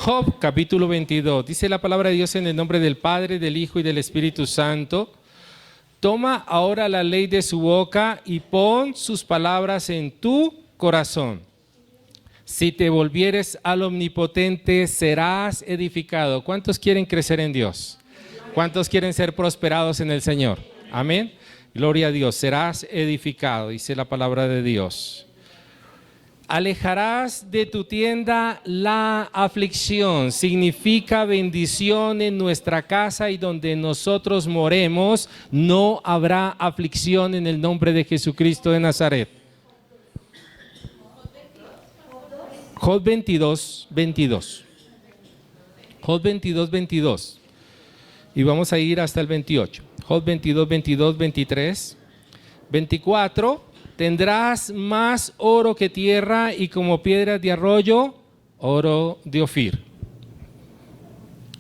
Job capítulo 22. Dice la palabra de Dios en el nombre del Padre, del Hijo y del Espíritu Santo. Toma ahora la ley de su boca y pon sus palabras en tu corazón. Si te volvieres al Omnipotente, serás edificado. ¿Cuántos quieren crecer en Dios? ¿Cuántos quieren ser prosperados en el Señor? Amén. Gloria a Dios. Serás edificado, dice la palabra de Dios. Alejarás de tu tienda la aflicción. Significa bendición en nuestra casa y donde nosotros moremos no habrá aflicción en el nombre de Jesucristo de Nazaret. Job 22, 22. Job 22, 22. Y vamos a ir hasta el 28. Job 22, 22, 23. 24. Tendrás más oro que tierra y como piedras de arroyo, oro de Ofir.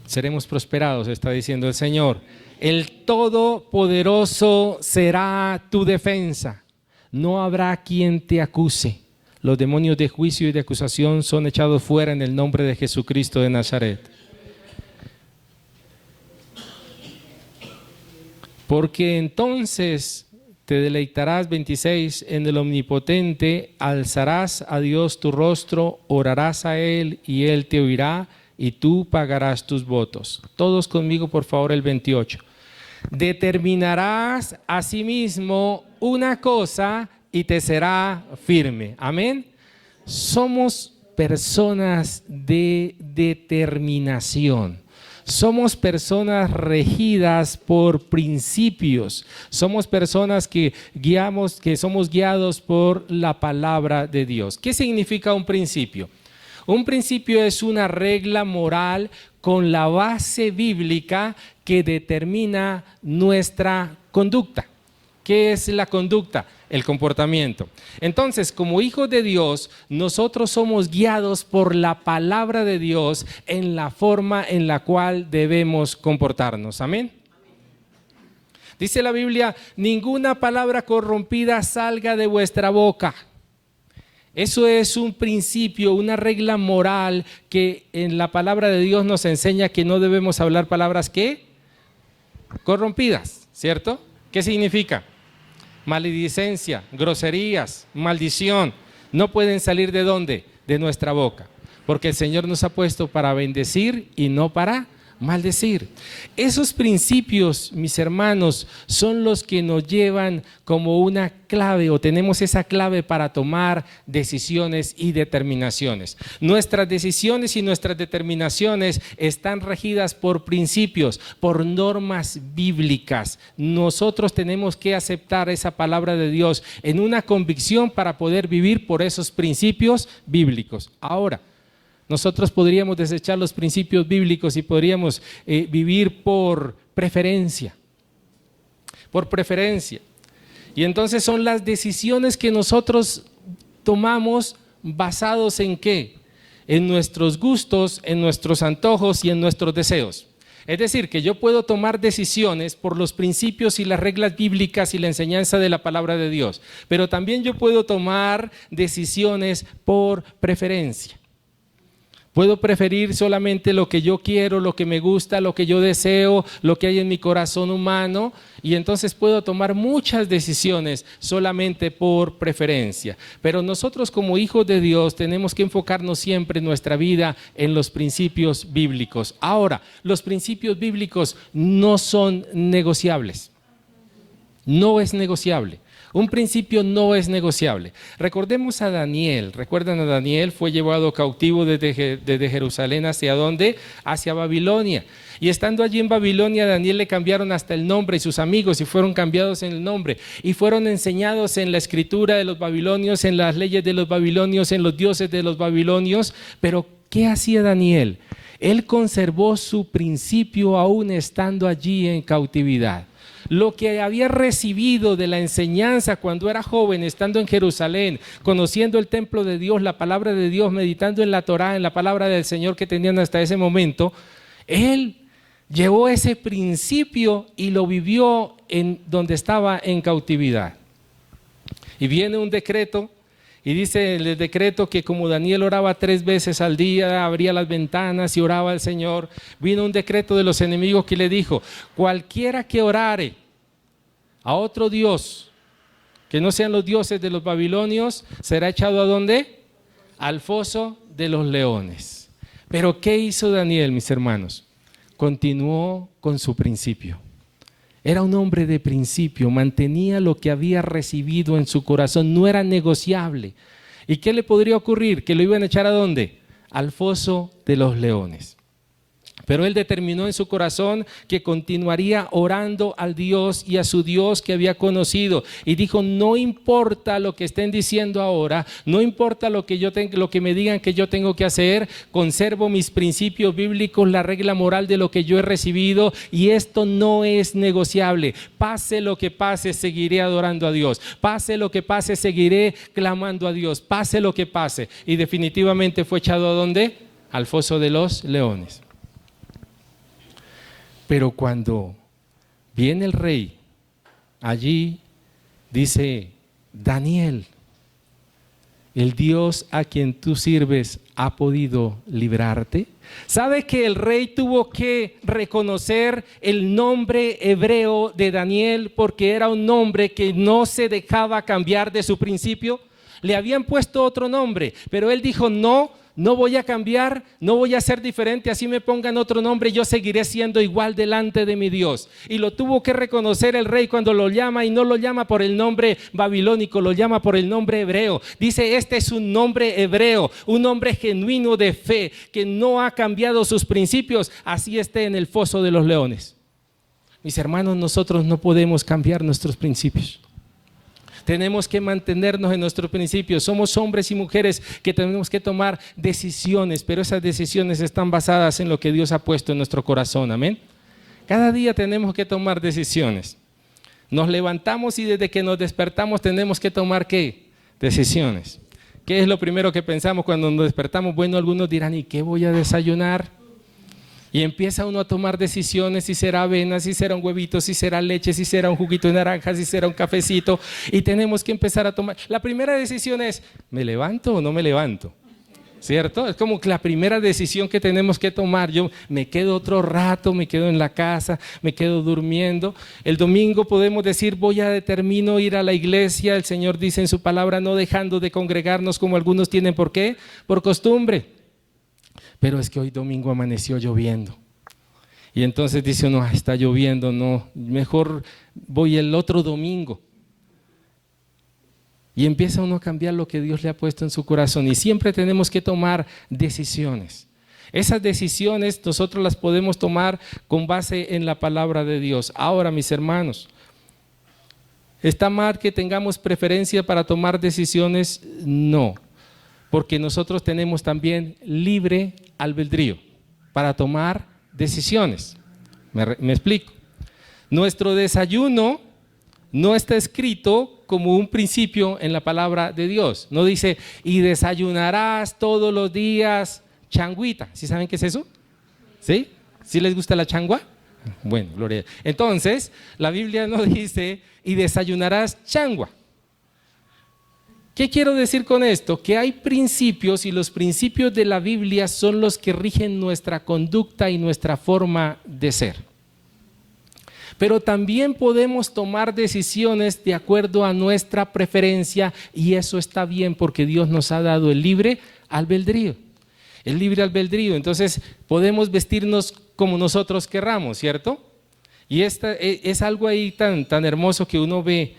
Seremos prosperados, está diciendo el Señor. El Todopoderoso será tu defensa. No habrá quien te acuse. Los demonios de juicio y de acusación son echados fuera en el nombre de Jesucristo de Nazaret. Porque entonces te deleitarás, 26, en el Omnipotente, alzarás a Dios tu rostro, orarás a Él y Él te oirá y tú pagarás tus votos. Todos conmigo, por favor, el 28. Determinarás asimismo una cosa y te será firme. Amén. Somos personas de determinación. Somos personas regidas por principios. Somos personas que somos guiados por la palabra de Dios. ¿Qué significa un principio? Un principio es una regla moral con la base bíblica que determina nuestra conducta. ¿Qué es la conducta? El comportamiento. Entonces, como hijos de Dios, nosotros somos guiados por la palabra de Dios en la forma en la cual debemos comportarnos. Amén. Dice la Biblia, ninguna palabra corrompida salga de vuestra boca. Eso es un principio, una regla moral que en la palabra de Dios nos enseña que no debemos hablar palabras ¿qué? Corrompidas, ¿cierto? ¿Qué significa? Maledicencia, groserías, maldición, no pueden salir ¿de dónde? De nuestra boca, porque el Señor nos ha puesto para bendecir y no para maldecir. Esos principios, mis hermanos, son los que nos llevan como una clave o tenemos esa clave para tomar decisiones y determinaciones. Nuestras decisiones y nuestras determinaciones están regidas por principios, por normas bíblicas. Nosotros tenemos que aceptar esa palabra de Dios en una convicción para poder vivir por esos principios bíblicos. Ahora, nosotros podríamos desechar los principios bíblicos y podríamos vivir por preferencia. Por preferencia. Y entonces son las decisiones que nosotros tomamos basados en ¿qué? En nuestros gustos, en nuestros antojos y en nuestros deseos. Es decir, que yo puedo tomar decisiones por los principios y las reglas bíblicas y la enseñanza de la palabra de Dios. Pero también yo puedo tomar decisiones por preferencia. Puedo preferir solamente lo que yo quiero, lo que me gusta, lo que yo deseo, lo que hay en mi corazón humano, y entonces puedo tomar muchas decisiones solamente por preferencia. Pero nosotros como hijos de Dios tenemos que enfocarnos siempre en nuestra vida en los principios bíblicos. Ahora, los principios bíblicos no son negociables. No es negociable. Un principio no es negociable. Recordemos a Daniel. ¿Recuerdan a Daniel? Fue llevado cautivo desde Jerusalén ¿hacia dónde? Hacia Babilonia. Y estando allí en Babilonia, a Daniel le cambiaron hasta el nombre y sus amigos y fueron cambiados en el nombre. Y fueron enseñados en la escritura de los babilonios, en las leyes de los babilonios, en los dioses de los babilonios. Pero, ¿qué hacía Daniel? Él conservó su principio aún estando allí en cautividad. Lo que había recibido de la enseñanza cuando era joven, estando en Jerusalén, conociendo el templo de Dios, la palabra de Dios, meditando en la Torá, en la palabra del Señor que tenían hasta ese momento, él llevó ese principio y lo vivió en donde estaba en cautividad. Y viene un decreto Y dice el decreto que como Daniel oraba 3 veces al día, abría las ventanas y oraba al Señor, vino un decreto de los enemigos que le dijo: cualquiera que orare a otro Dios, que no sean los dioses de los babilonios, será echado ¿a dónde? Al foso de los leones. Pero ¿qué hizo Daniel, mis hermanos? Continuó con su principio. Era un hombre de principio, mantenía lo que había recibido en su corazón, no era negociable. ¿Y qué le podría ocurrir? ¿Que lo iban a echar a dónde? Al foso de los leones. Pero él determinó en su corazón que continuaría orando al Dios y a su Dios que había conocido. Y dijo: no importa lo que estén diciendo ahora, no importa lo que me digan que yo tengo que hacer, conservo mis principios bíblicos, la regla moral de lo que yo he recibido, y esto no es negociable. Pase lo que pase, seguiré adorando a Dios. Pase lo que pase, seguiré clamando a Dios. Pase lo que pase. Y definitivamente fue echado ¿a dónde? Al foso de los leones. Pero cuando viene el rey, allí dice: Daniel, el Dios a quien tú sirves ha podido librarte. ¿Sabe que el rey tuvo que reconocer el nombre hebreo de Daniel porque era un nombre que no se dejaba cambiar de su principio? Le habían puesto otro nombre, pero él dijo: no voy a cambiar, no voy a ser diferente, así me pongan otro nombre, yo seguiré siendo igual delante de mi Dios. Y lo tuvo que reconocer el rey cuando lo llama, y no lo llama por el nombre babilónico, lo llama por el nombre hebreo. Dice: este es un nombre hebreo, un nombre genuino de fe, que no ha cambiado sus principios, así esté en el foso de los leones. Mis hermanos, nosotros no podemos cambiar nuestros principios. Tenemos que mantenernos en nuestros principios. Somos hombres y mujeres que tenemos que tomar decisiones, pero esas decisiones están basadas en lo que Dios ha puesto en nuestro corazón. Amén. Cada día tenemos que tomar decisiones. Nos levantamos y desde que nos despertamos tenemos que tomar ¿qué? Decisiones. ¿Qué es lo primero que pensamos cuando nos despertamos? Bueno, algunos dirán: ¿y qué voy a desayunar? Y empieza uno a tomar decisiones: si será avena, si será un huevito, si será leche, si será un juguito de naranja, si será un cafecito. Y tenemos que empezar a tomar. La primera decisión es: ¿me levanto o no me levanto? ¿Cierto? Es como que la primera decisión que tenemos que tomar. Yo me quedo otro rato, me quedo en la casa, me quedo durmiendo. El domingo podemos decir: determino ir a la iglesia. El Señor dice en su palabra: no dejando de congregarnos como algunos tienen. ¿Por qué? Por costumbre. Pero es que hoy domingo amaneció lloviendo. Y entonces dice uno: está lloviendo, no, mejor voy el otro domingo. Y empieza uno a cambiar lo que Dios le ha puesto en su corazón. Y siempre tenemos que tomar decisiones. Esas decisiones nosotros las podemos tomar con base en la palabra de Dios. Ahora, mis hermanos, ¿está mal que tengamos preferencia para tomar decisiones? No. Porque nosotros tenemos también libre albedrío para tomar decisiones. Me explico. Nuestro desayuno no está escrito como un principio en la palabra de Dios. No dice: y desayunarás todos los días changuita. ¿Sí saben qué es eso? ¿Sí? ¿Sí les gusta la changua? Bueno, gloria a Dios. Entonces, la Biblia no dice: y desayunarás changua. ¿Qué quiero decir con esto? Que hay principios, y los principios de la Biblia son los que rigen nuestra conducta y nuestra forma de ser. Pero también podemos tomar decisiones de acuerdo a nuestra preferencia, y eso está bien porque Dios nos ha dado el libre albedrío. El libre albedrío. Entonces podemos vestirnos como nosotros querramos, ¿cierto? Y es algo ahí tan hermoso que uno ve.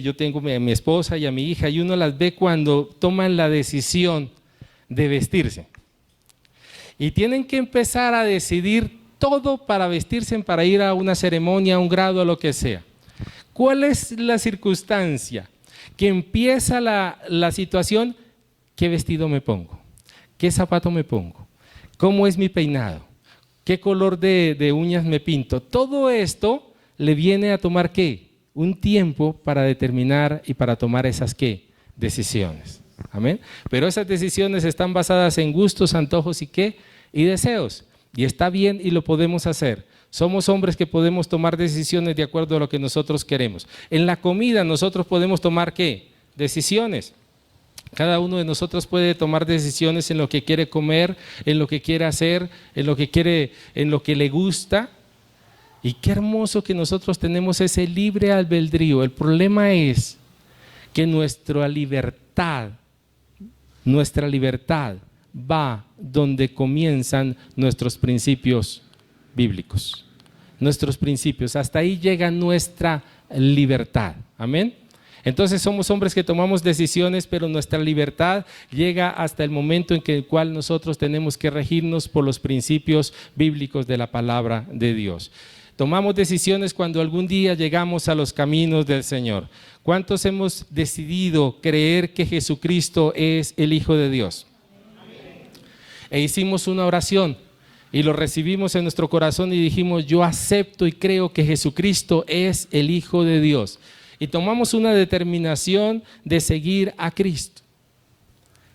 Yo tengo a mi esposa y a mi hija, y uno las ve cuando toman la decisión de vestirse. Y tienen que empezar a decidir todo para vestirse, para ir a una ceremonia, a un grado, a lo que sea. ¿Cuál es la circunstancia? Que empieza la situación: ¿qué vestido me pongo? ¿Qué zapato me pongo? ¿Cómo es mi peinado? ¿Qué color de uñas me pinto? Todo esto le viene a tomar ¿qué? Un tiempo para determinar y para tomar esas ¿qué? Decisiones. Amén. Pero esas decisiones están basadas en gustos, antojos y ¿qué? Y deseos. Y está bien y lo podemos hacer. Somos hombres que podemos tomar decisiones de acuerdo a lo que nosotros queremos. En la comida nosotros podemos tomar ¿qué? decisiones. Cada uno de nosotros puede tomar decisiones en lo que quiere comer, en lo que quiere hacer, en lo que le gusta. Y qué hermoso que nosotros tenemos ese libre albedrío. El problema es que nuestra libertad va donde comienzan nuestros principios bíblicos. Nuestros principios, hasta ahí llega nuestra libertad. Amén. Entonces somos hombres que tomamos decisiones, pero nuestra libertad llega hasta el momento en el cual nosotros tenemos que regirnos por los principios bíblicos de la palabra de Dios. Tomamos decisiones cuando algún día llegamos a los caminos del Señor. ¿Cuántos hemos decidido creer que Jesucristo es el Hijo de Dios? E hicimos una oración y lo recibimos en nuestro corazón y dijimos: yo acepto y creo que Jesucristo es el Hijo de Dios. Y tomamos una determinación de seguir a Cristo.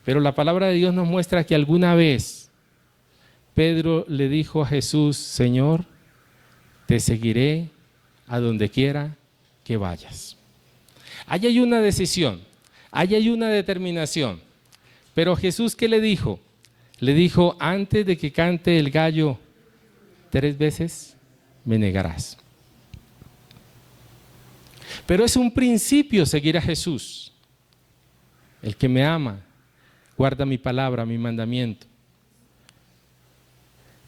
Pero la palabra de Dios nos muestra que alguna vez Pedro le dijo a Jesús: Señor, te seguiré a donde quiera que vayas. Ahí hay una decisión, ahí hay una determinación. Pero Jesús, ¿qué le dijo? Le dijo: antes de que cante el gallo 3 veces, me negarás. Pero es un principio seguir a Jesús. El que me ama, guarda mi palabra, mi mandamiento.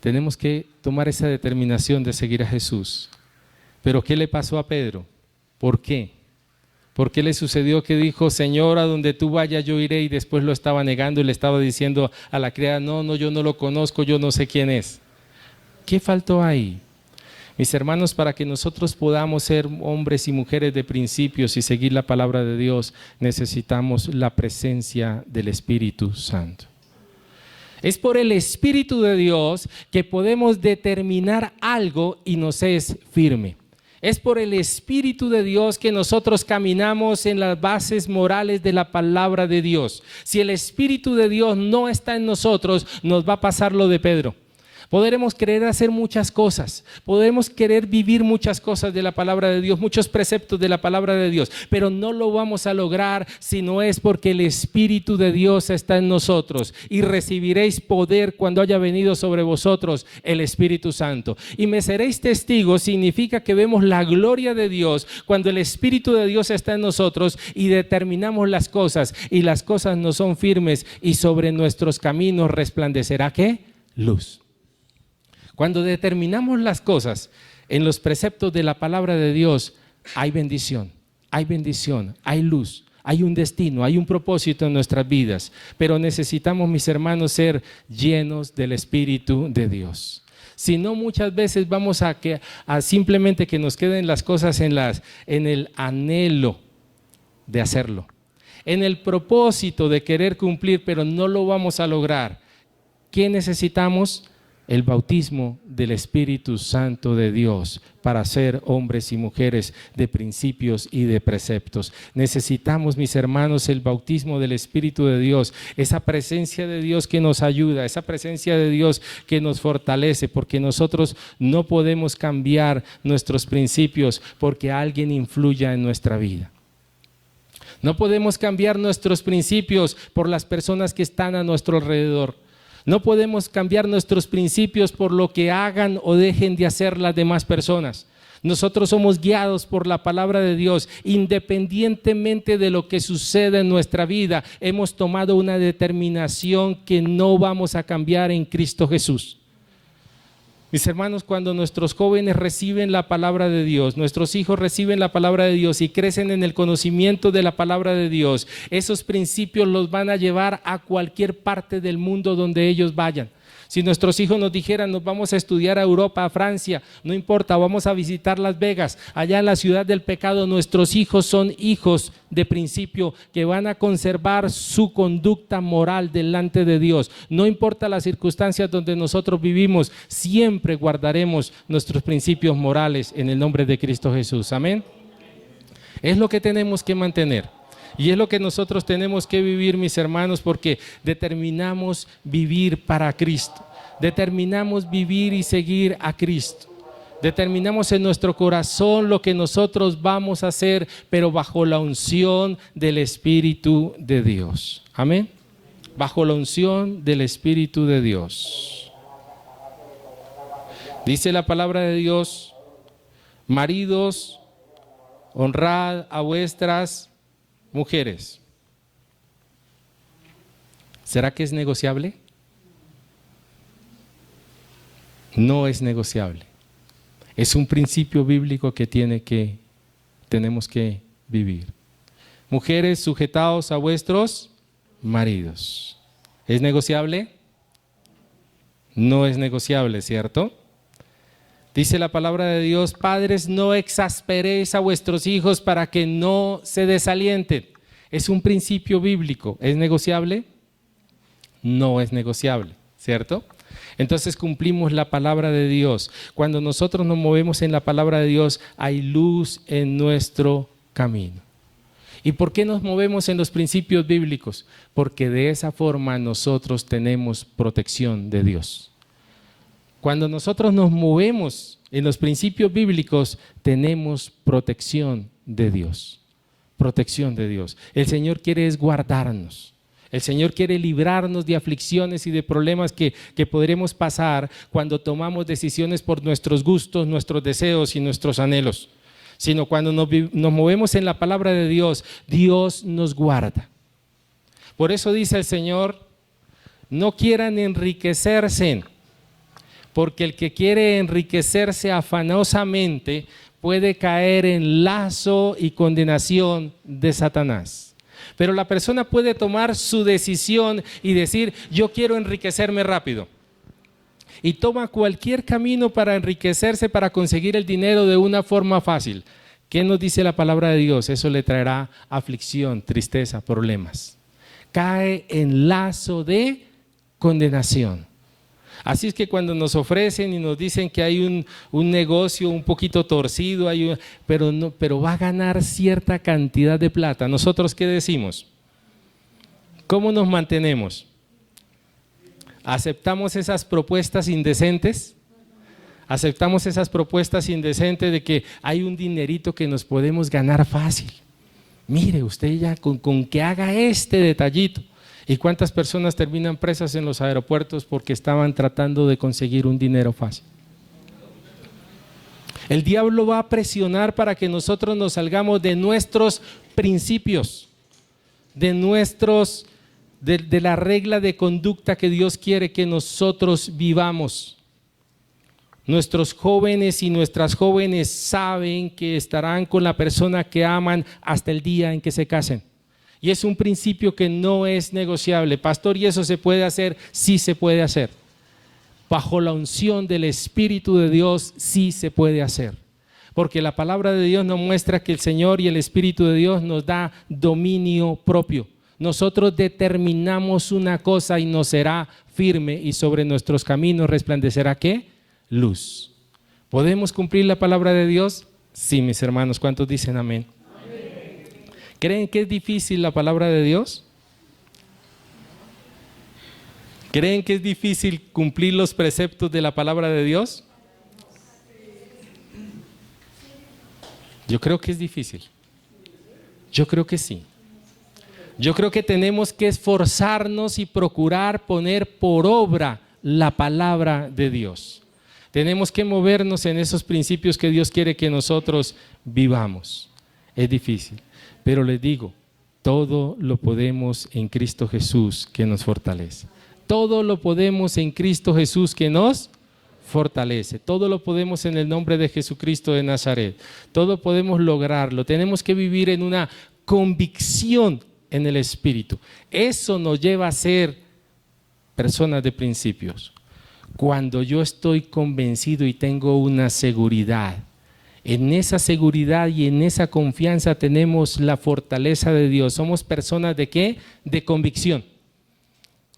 Tenemos que tomar esa determinación de seguir a Jesús. Pero ¿qué le pasó a Pedro? ¿Por qué? ¿Por qué le sucedió que dijo: Señor, a donde tú vayas yo iré? Y después lo estaba negando y le estaba diciendo a la criada: no, yo no lo conozco, yo no sé quién es. ¿Qué faltó ahí? Mis hermanos, para que nosotros podamos ser hombres y mujeres de principios y seguir la palabra de Dios, necesitamos la presencia del Espíritu Santo. Es por el Espíritu de Dios que podemos determinar algo y nos es firme. Es por el Espíritu de Dios que nosotros caminamos en las bases morales de la palabra de Dios. Si el Espíritu de Dios no está en nosotros, nos va a pasar lo de Pedro. Podremos querer hacer muchas cosas, podremos querer vivir muchas cosas de la palabra de Dios, muchos preceptos de la palabra de Dios, pero no lo vamos a lograr si no es porque el Espíritu de Dios está en nosotros. Y recibiréis poder cuando haya venido sobre vosotros el Espíritu Santo. Y me seréis testigos significa que vemos la gloria de Dios cuando el Espíritu de Dios está en nosotros y determinamos las cosas, y las cosas no son firmes, y sobre nuestros caminos resplandecerá ¿qué? Luz. Cuando determinamos las cosas en los preceptos de la palabra de Dios, hay bendición, hay luz, hay un destino, hay un propósito en nuestras vidas. Pero necesitamos, mis hermanos, ser llenos del Espíritu de Dios. Si no, muchas veces vamos a simplemente que nos queden las cosas en el anhelo de hacerlo, en el propósito de querer cumplir, pero no lo vamos a lograr. ¿Qué necesitamos? El bautismo del Espíritu Santo de Dios para ser hombres y mujeres de principios y de preceptos. Necesitamos, mis hermanos, el bautismo del Espíritu de Dios, esa presencia de Dios que nos ayuda, esa presencia de Dios que nos fortalece, porque nosotros no podemos cambiar nuestros principios porque alguien influya en nuestra vida. No podemos cambiar nuestros principios por las personas que están a nuestro alrededor. No podemos cambiar nuestros principios por lo que hagan o dejen de hacer las demás personas. Nosotros somos guiados por la palabra de Dios. Independientemente de lo que suceda en nuestra vida, hemos tomado una determinación que no vamos a cambiar en Cristo Jesús. Mis hermanos, cuando nuestros jóvenes reciben la palabra de Dios, nuestros hijos reciben la palabra de Dios y crecen en el conocimiento de la palabra de Dios, esos principios los van a llevar a cualquier parte del mundo donde ellos vayan. Si nuestros hijos nos dijeran: nos vamos a estudiar a Europa, a Francia, no importa, vamos a visitar Las Vegas, allá en la ciudad del pecado, nuestros hijos son hijos de principio que van a conservar su conducta moral delante de Dios. No importa las circunstancias donde nosotros vivimos, siempre guardaremos nuestros principios morales en el nombre de Cristo Jesús. Amén. Es lo que tenemos que mantener. Y es lo que nosotros tenemos que vivir, mis hermanos, porque determinamos vivir para Cristo. Determinamos vivir y seguir a Cristo. Determinamos en nuestro corazón lo que nosotros vamos a hacer, pero bajo la unción del Espíritu de Dios. Amén. Bajo la unción del Espíritu de Dios. Dice la palabra de Dios: maridos, honrad a vuestras mujeres. ¿Será que es negociable? No es negociable. Es un principio bíblico que tenemos que vivir. Mujeres, sujetaos a vuestros maridos. ¿Es negociable? No es negociable, ¿cierto? Dice la palabra de Dios: padres, no exasperéis a vuestros hijos para que no se desalienten. Es un principio bíblico. ¿Es negociable? No es negociable, ¿cierto? Entonces cumplimos la palabra de Dios. Cuando nosotros nos movemos en la palabra de Dios, hay luz en nuestro camino. ¿Y por qué nos movemos en los principios bíblicos? Porque de esa forma nosotros tenemos protección de Dios. Cuando nosotros nos movemos en los principios bíblicos, tenemos protección de Dios. Protección de Dios. El Señor quiere es guardarnos. El Señor quiere librarnos de aflicciones y de problemas que podremos pasar cuando tomamos decisiones por nuestros gustos, nuestros deseos y nuestros anhelos. Sino cuando nos movemos en la palabra de Dios, Dios nos guarda. Por eso dice el Señor: no quieran enriquecerse, porque el que quiere enriquecerse afanosamente puede caer en lazo y condenación de Satanás. Pero la persona puede tomar su decisión y decir: yo quiero enriquecerme rápido. Y toma cualquier camino para enriquecerse, para conseguir el dinero de una forma fácil. ¿Qué nos dice la palabra de Dios? Eso le traerá aflicción, tristeza, problemas. Cae en lazo de condenación. Así es que cuando nos ofrecen y nos dicen que hay un negocio un poquito torcido, pero va a ganar cierta cantidad de plata, ¿nosotros qué decimos? ¿Cómo nos mantenemos? ¿Aceptamos esas propuestas indecentes? ¿Aceptamos esas propuestas indecentes de que hay un dinerito que nos podemos ganar fácil? Mire, usted ya con que haga este detallito. ¿Y cuántas personas terminan presas en los aeropuertos porque estaban tratando de conseguir un dinero fácil? El diablo va a presionar para que nosotros nos salgamos de nuestros principios, de la regla de conducta que Dios quiere que nosotros vivamos. Nuestros jóvenes y nuestras jóvenes saben que estarán con la persona que aman hasta el día en que se casen. Y es un principio que no es negociable. Pastor, ¿y eso se puede hacer? Sí se puede hacer. Bajo la unción del Espíritu de Dios sí se puede hacer. Porque la palabra de Dios nos muestra que el Señor y el Espíritu de Dios nos da dominio propio. Nosotros determinamos una cosa y nos será firme, y sobre nuestros caminos resplandecerá ¿qué? Luz. ¿Podemos cumplir la palabra de Dios? Sí, mis hermanos. ¿Cuántos dicen amén? ¿Creen que es difícil la palabra de Dios? ¿Creen que es difícil cumplir los preceptos de la palabra de Dios? Yo creo que es difícil. Yo creo que sí. Yo creo que tenemos que esforzarnos y procurar poner por obra la palabra de Dios. Tenemos que movernos en esos principios que Dios quiere que nosotros vivamos. Es difícil. Pero les digo, todo lo podemos en Cristo Jesús que nos fortalece. Todo lo podemos en Cristo Jesús que nos fortalece. Todo lo podemos en el nombre de Jesucristo de Nazaret. Todo podemos lograrlo. Tenemos que vivir en una convicción en el Espíritu. Eso nos lleva a ser personas de principios. Cuando yo estoy convencido y tengo una seguridad, en esa seguridad y en esa confianza tenemos la fortaleza de Dios. Somos personas ¿de qué? De convicción.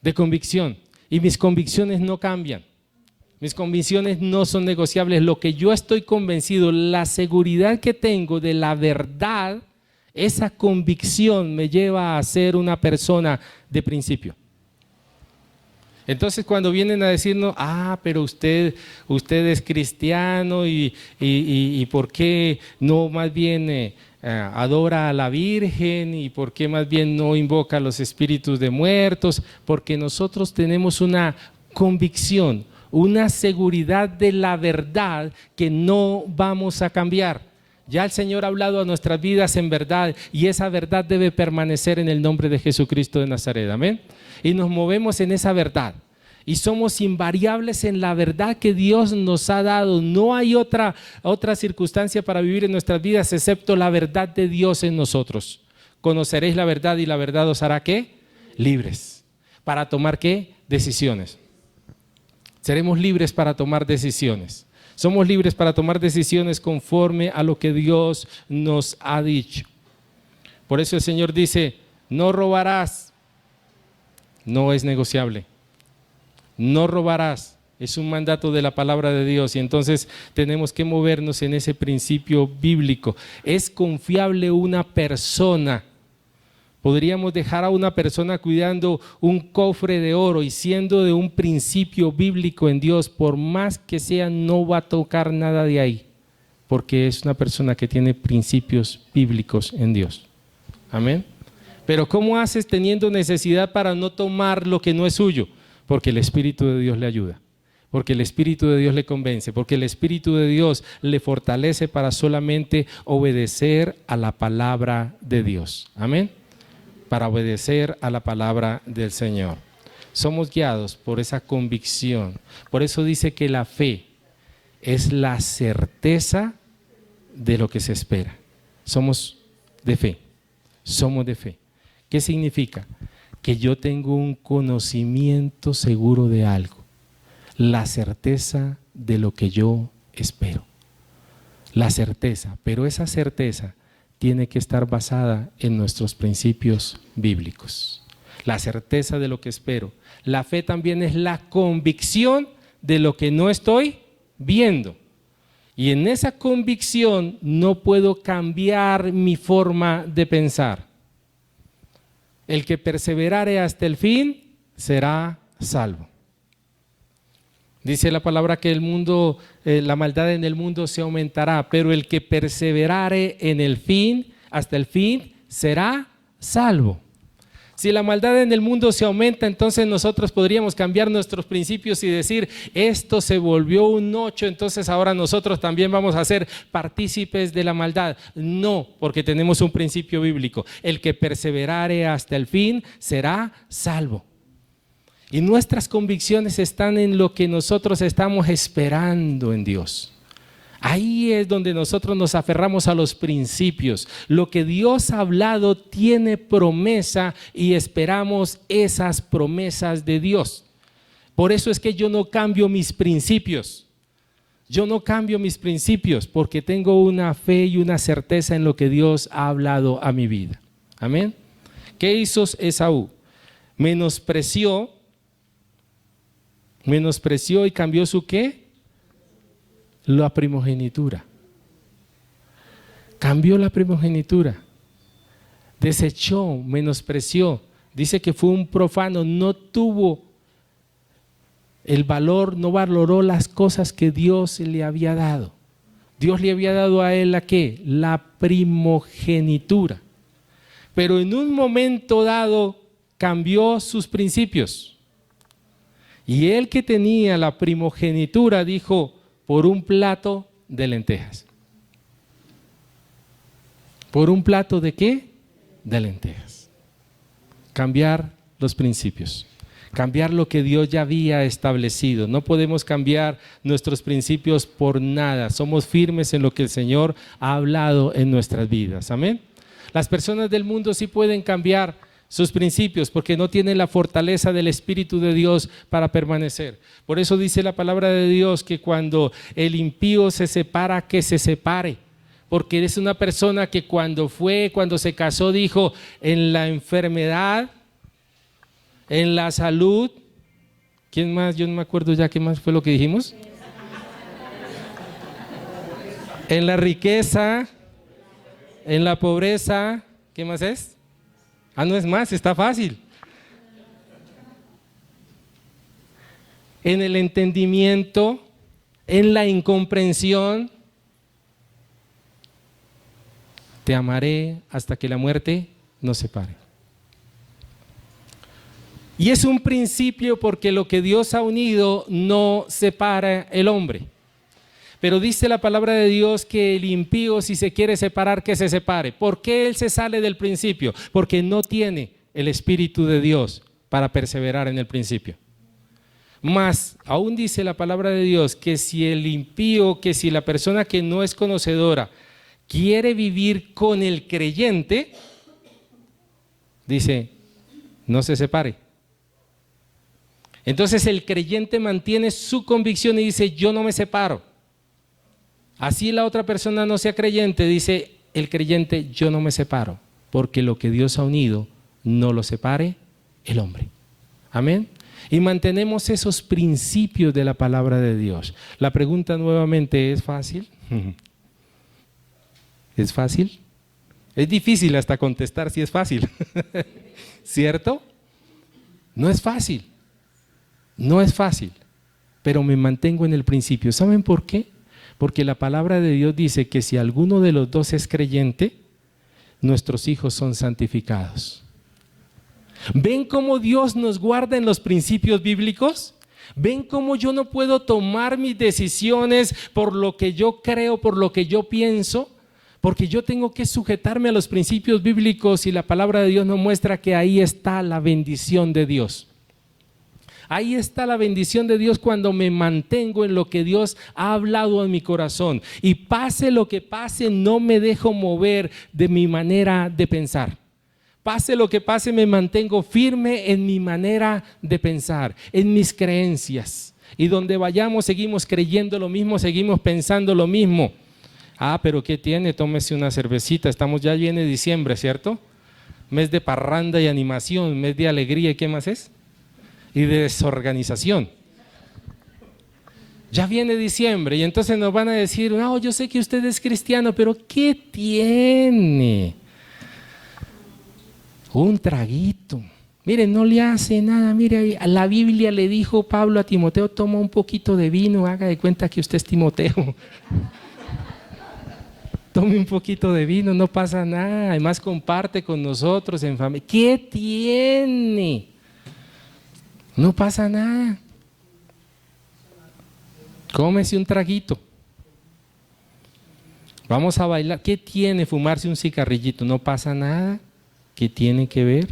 De convicción. Y mis convicciones no cambian. Mis convicciones no son negociables. Lo que yo estoy convencido, la seguridad que tengo de la verdad, esa convicción me lleva a ser una persona de principio. Entonces cuando vienen a decirnos, pero usted es cristiano y ¿por qué no más bien adora a la Virgen y por qué más bien no invoca a los espíritus de muertos? Porque nosotros tenemos una convicción, una seguridad de la verdad que no vamos a cambiar. Ya el Señor ha hablado a nuestras vidas en verdad y esa verdad debe permanecer en el nombre de Jesucristo de Nazaret, amén. Y nos movemos en esa verdad y somos invariables en la verdad que Dios nos ha dado. No hay otra circunstancia para vivir en nuestras vidas excepto la verdad de Dios en nosotros. Conoceréis la verdad y la verdad os hará ¿qué? Libres. ¿Para tomar qué? Decisiones. Seremos libres para tomar decisiones. Somos libres para tomar decisiones conforme a lo que Dios nos ha dicho. Por eso el Señor dice, no robarás. No es negociable. No robarás. Es un mandato de la palabra de Dios y entonces tenemos que movernos en ese principio bíblico. ¿Es confiable una persona? Podríamos dejar a una persona cuidando un cofre de oro y siendo de un principio bíblico en Dios, por más que sea, no va a tocar nada de ahí, porque es una persona que tiene principios bíblicos en Dios. Amén. Pero ¿cómo haces teniendo necesidad para no tomar lo que no es suyo? Porque el Espíritu de Dios le ayuda, porque el Espíritu de Dios le convence, porque el Espíritu de Dios le fortalece para solamente obedecer a la palabra de Dios. Amén. Para obedecer a la palabra del Señor. Somos guiados por esa convicción. Por eso dice que la fe es la certeza de lo que se espera. Somos de fe. Somos de fe. ¿Qué significa? Que yo tengo un conocimiento seguro de algo. La certeza de lo que yo espero. La certeza, pero esa certeza tiene que estar basada en nuestros principios bíblicos. La certeza de lo que espero. La fe también es la convicción de lo que no estoy viendo. Y en esa convicción no puedo cambiar mi forma de pensar. El que perseverare hasta el fin será salvo. Dice la palabra que el mundo, la maldad en el mundo se aumentará, pero el que perseverare en el fin, hasta el fin, será salvo. Si la maldad en el mundo se aumenta, entonces nosotros podríamos cambiar nuestros principios y decir, esto se volvió un 8, entonces ahora nosotros también vamos a ser partícipes de la maldad. No, porque tenemos un principio bíblico. El que perseverare hasta el fin será salvo. Y nuestras convicciones están en lo que nosotros estamos esperando en Dios. Ahí es donde nosotros nos aferramos a los principios. Lo que Dios ha hablado tiene promesa y esperamos esas promesas de Dios. Por eso es que yo no cambio mis principios. Yo no cambio mis principios porque tengo una fe y una certeza en lo que Dios ha hablado a mi vida. Amén. ¿Qué hizo Esaú? Menospreció y cambió su ¿qué? La primogenitura. Cambió la primogenitura. Desechó, menospreció. Dice que fue un profano, no tuvo el valor, no valoró las cosas que Dios le había dado. Dios le había dado a él ¿la qué? La primogenitura. Pero en un momento dado cambió sus principios. Y él que tenía la primogenitura dijo, por un plato de lentejas. ¿Por un plato de qué? De lentejas. Cambiar los principios. Cambiar lo que Dios ya había establecido. No podemos cambiar nuestros principios por nada. Somos firmes en lo que el Señor ha hablado en nuestras vidas. Amén. Las personas del mundo sí pueden cambiar sus principios porque no tienen la fortaleza del Espíritu de Dios para permanecer. Por eso dice la palabra de Dios que cuando el impío se separa, que se separe. Porque es una persona que cuando se casó dijo, en la enfermedad, en la salud, ¿quién más? Yo no me acuerdo ya qué más fue lo que dijimos. En la riqueza, en la pobreza, ¿qué más es? No es más, está fácil. en el entendimiento, en la incomprensión. Te amaré hasta que la muerte nos separe. Y es un principio porque lo que Dios ha unido no separa el hombre. Pero dice la palabra de Dios que el impío, si se quiere separar, que se separe. ¿Por qué él se sale del principio? Porque no tiene el Espíritu de Dios para perseverar en el principio. Más, aún dice la palabra de Dios que si el impío, que si la persona que no es conocedora quiere vivir con el creyente, dice, no se separe. Entonces el creyente mantiene su convicción y dice, yo no me separo. Así la otra persona no sea creyente, dice el creyente, yo no me separo, porque lo que Dios ha unido, no lo separe el hombre. Amén. Y mantenemos esos principios de la palabra de Dios. La pregunta nuevamente, ¿es fácil? ¿Es fácil? Es difícil hasta contestar si es fácil. ¿Cierto? No es fácil. No es fácil, pero me mantengo en el principio. ¿Saben por qué? Porque la palabra de Dios dice que si alguno de los dos es creyente, nuestros hijos son santificados. ¿Ven cómo Dios nos guarda en los principios bíblicos? ¿Ven cómo yo no puedo tomar mis decisiones por lo que yo creo, por lo que yo pienso? Porque yo tengo que sujetarme a los principios bíblicos y la palabra de Dios nos muestra que ahí está la bendición de Dios. Ahí está la bendición de Dios cuando me mantengo en lo que Dios ha hablado en mi corazón. Y pase lo que pase, no me dejo mover de mi manera de pensar. Pase lo que pase, me mantengo firme en mi manera de pensar, en mis creencias. Y donde vayamos seguimos creyendo lo mismo, seguimos pensando lo mismo. Ah, pero ¿qué tiene? Tómese una cervecita. Ya viene diciembre, ¿cierto? Mes de parranda y animación, mes de alegría. ¿Y qué más es? Y de desorganización. Ya viene diciembre y entonces nos van a decir, no, yo sé que usted es cristiano, pero ¿qué tiene? Un traguito. Mire, no le hace nada. Mire, la Biblia le dijo Pablo a Timoteo, toma un poquito de vino, haga de cuenta que usted es Timoteo. Tome un poquito de vino, no pasa nada. Además comparte con nosotros en familia. ¿Qué tiene? No pasa nada. Cómese un traguito. Vamos a bailar. ¿Qué tiene fumarse un cigarrillito? No pasa nada. ¿Qué tiene que ver?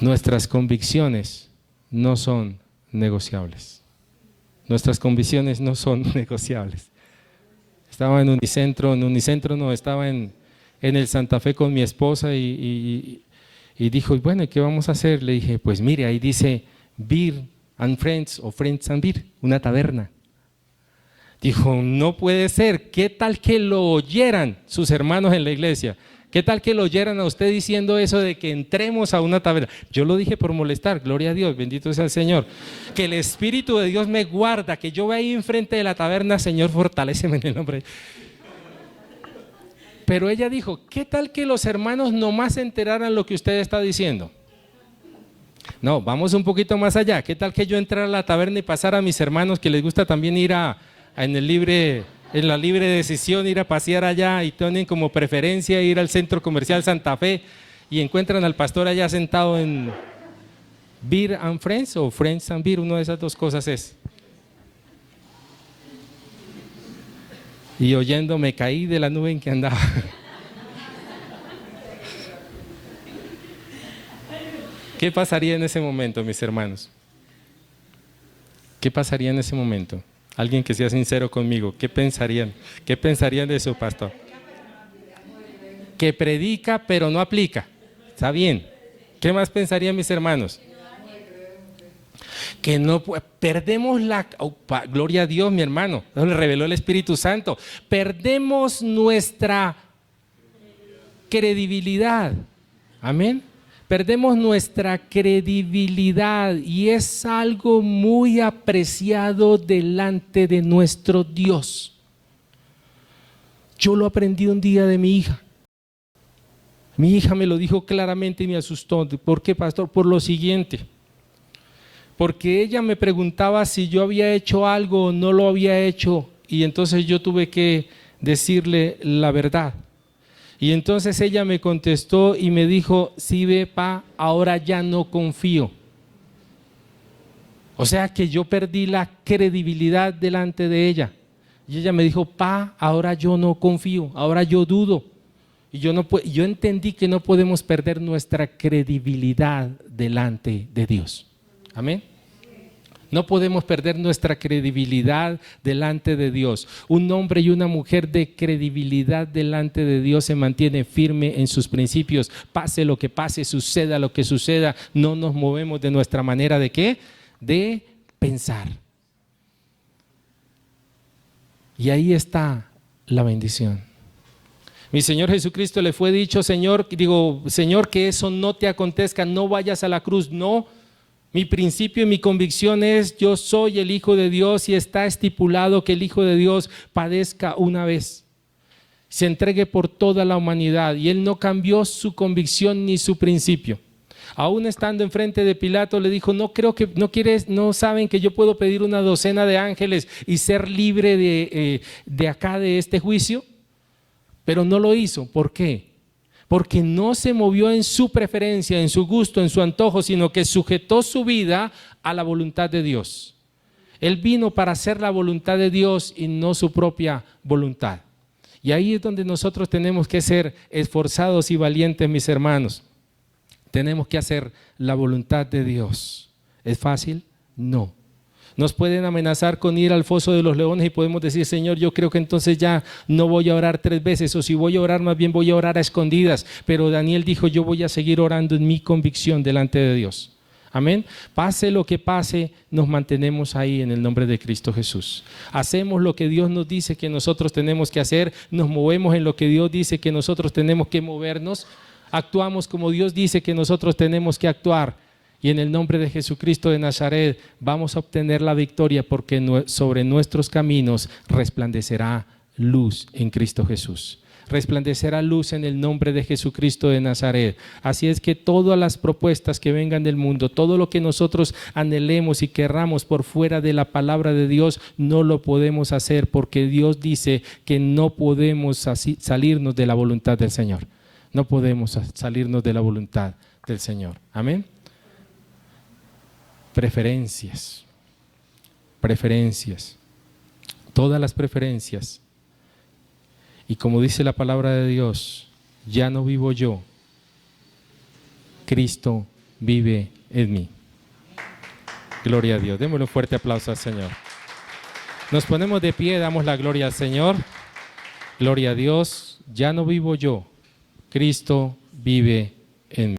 Nuestras convicciones no son negociables. Nuestras convicciones no son negociables. Estaba en Unicentro no, estaba en el Santa Fe con mi esposa y dijo, bueno, ¿qué vamos a hacer? Le dije, pues mire, ahí dice Beer and Friends o Friends and Beer, una taberna. Dijo, no puede ser, ¿qué tal que lo oyeran sus hermanos en la iglesia? ¿Qué tal que lo oyeran a usted diciendo eso de que entremos a una taberna? Yo lo dije por molestar, gloria a Dios, bendito sea el Señor. Que el Espíritu de Dios me guarda, que yo vea ahí enfrente de la taberna, Señor, fortaléceme en el nombre. Pero ella dijo, ¿qué tal que los hermanos nomás se enteraran lo que usted está diciendo? No, vamos un poquito más allá. ¿Qué tal que yo entrara a la taberna y pasara a mis hermanos que les gusta también ir en la libre decisión, ir a pasear allá y tienen como preferencia ir al centro comercial Santa Fe y encuentran al pastor allá sentado en Beer and Friends o Friends and Beer, una de esas dos cosas es. Y oyendo, me caí de la nube en que andaba. ¿Qué pasaría en ese momento, mis hermanos? ¿Qué pasaría en ese momento? Alguien que sea sincero conmigo, ¿qué pensarían? ¿Qué pensarían de su pastor? Que predica pero no aplica. Está bien. ¿Qué más pensarían mis hermanos? Que no perdemos gloria a Dios, mi hermano, nos le reveló el Espíritu Santo. Perdemos nuestra credibilidad. Amén. Perdemos nuestra credibilidad y es algo muy apreciado delante de nuestro Dios. Yo lo aprendí un día de mi hija. Mi hija me lo dijo claramente y me asustó. ¿Por qué, pastor? Por lo siguiente. Porque ella me preguntaba si yo había hecho algo o no lo había hecho, y entonces yo tuve que decirle la verdad. Y entonces ella me contestó y me dijo: sí, ve, pa, ahora ya no confío. O sea que yo perdí la credibilidad delante de ella. Y ella me dijo: pa, ahora yo no confío, ahora yo dudo. Y yo entendí que no podemos perder nuestra credibilidad delante de Dios. Amén. No podemos perder nuestra credibilidad delante de Dios. Un hombre y una mujer de credibilidad delante de Dios se mantiene firme en sus principios. Pase lo que pase, suceda lo que suceda, no nos movemos de nuestra manera de ¿qué? De pensar. Y ahí está la bendición. Mi Señor Jesucristo le fue dicho: Señor, que eso no te acontezca, no vayas a la cruz, no. Mi principio y mi convicción es: yo soy el Hijo de Dios, y está estipulado que el Hijo de Dios padezca una vez, se entregue por toda la humanidad. Y Él no cambió su convicción ni su principio. Aún estando enfrente de Pilato, le dijo: no saben que yo puedo pedir una docena de ángeles y ser libre de acá, de este juicio. Pero no lo hizo. ¿Por qué? Porque no se movió en su preferencia, en su gusto, en su antojo, sino que sujetó su vida a la voluntad de Dios. Él vino para hacer la voluntad de Dios y no su propia voluntad. Y ahí es donde nosotros tenemos que ser esforzados y valientes, mis hermanos. Tenemos que hacer la voluntad de Dios. ¿Es fácil? No. Nos pueden amenazar con ir al foso de los leones y podemos decir: Señor, yo creo que entonces ya no voy a orar 3 veces, o si voy a orar, más bien voy a orar a escondidas. Pero Daniel dijo: yo voy a seguir orando en mi convicción delante de Dios. Amén. Pase lo que pase, nos mantenemos ahí en el nombre de Cristo Jesús. Hacemos lo que Dios nos dice que nosotros tenemos que hacer, nos movemos en lo que Dios dice que nosotros tenemos que movernos, actuamos como Dios dice que nosotros tenemos que actuar. Y en el nombre de Jesucristo de Nazaret vamos a obtener la victoria, porque sobre nuestros caminos resplandecerá luz en Cristo Jesús. Resplandecerá luz en el nombre de Jesucristo de Nazaret. Así es que todas las propuestas que vengan del mundo, todo lo que nosotros anhelemos y querramos por fuera de la palabra de Dios, no lo podemos hacer, porque Dios dice que no podemos salirnos de la voluntad del Señor. No podemos salirnos de la voluntad del Señor. Amén. Preferencias, todas las preferencias. Y como dice la palabra de Dios: ya no vivo yo, Cristo vive en mí. Gloria a Dios. Démosle un fuerte aplauso al Señor. Nos ponemos de pie, damos la gloria al Señor. Gloria a Dios. Ya no vivo yo, Cristo vive en mí.